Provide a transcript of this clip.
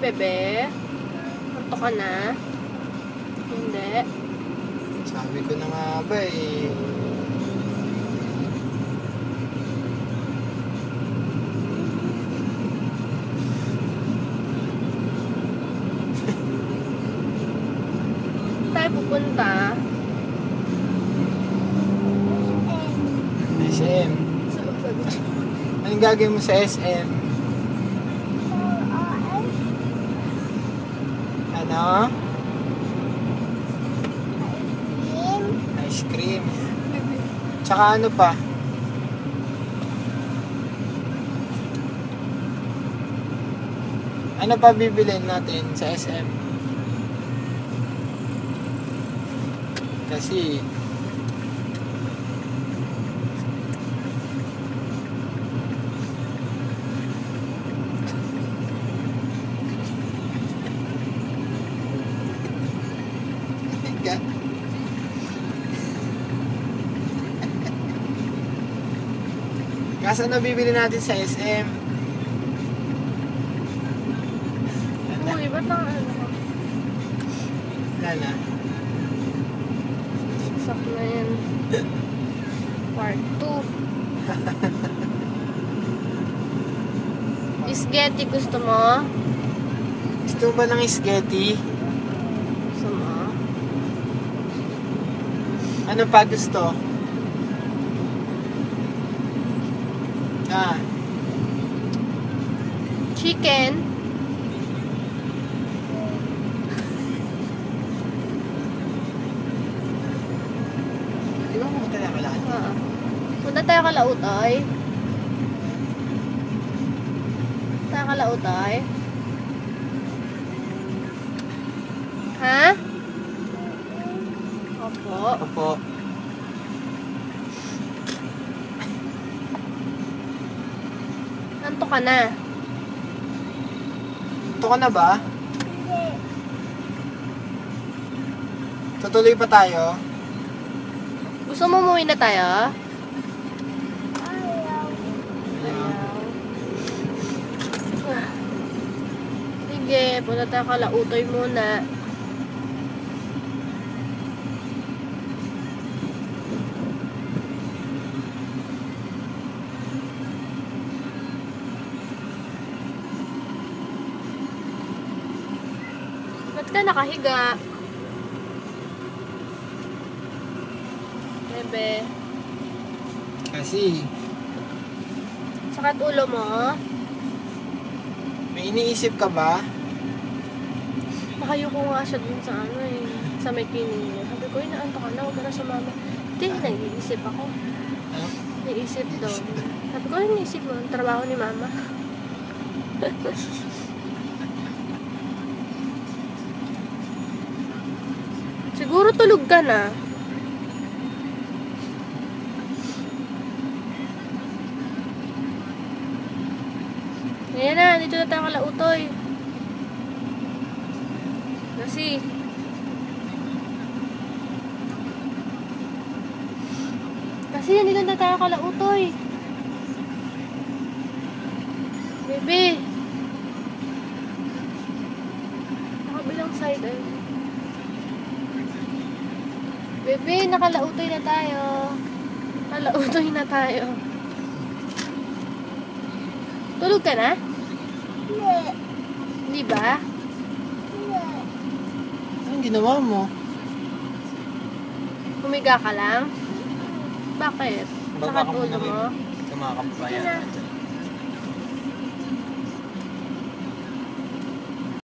bebe? Anto ka na? Hindi. Sabi ko na nga ba eh. Tayo pupunta. SM. Anong gagawin mo sa SM? Ano? Ice cream. Tsaka ano pa? Ano pa bibilin natin sa SM? Kasi Kaso na bibili natin sa SM? Uy, ba't na ano? Wala na. Sak na yan. Part 2. Spaghetti gusto mo? Gusto mo ba ng spaghetti? Gusto mo? Ano pa gusto? Chicken. Di ba pumunta na kailangan? Punta tayo Kalautoy. Tayo Kalautoy. Ha? Opo. Opo. Anto ka na? Ito ka na ba? Tutuloy pa tayo? Gusto mo umuwi na tayo? Sige, punta tayo Kalautoy muna. Ba't ka nakahiga? Bebe. Kasi Sakat ulo mo? may iniisip ka ba? Nakayuko nga siya dun sa ano eh. Sa may kining niya. Sabi ko, inaanto ka na, huwag ka na sumama. Hindi, nag-iisip ako. Ano? Nag-iisip daw. Sabi ko, iniisip mo, ang trabaho ni mama. Siguro tulog ka na. Ayan na, dito na tayo Kalautoy. Kasi nandito na tayo Kalautoy. Bebe. Nakabilang side eh. Bebe, nakalautoy na tayo. Kalautoy na tayo. Tulog ka na? Hindi. Hindi ba? Hindi. Anong ginawa mo? Humiga ka lang? Bakit? Sakit ulo mo? Kumakapaya.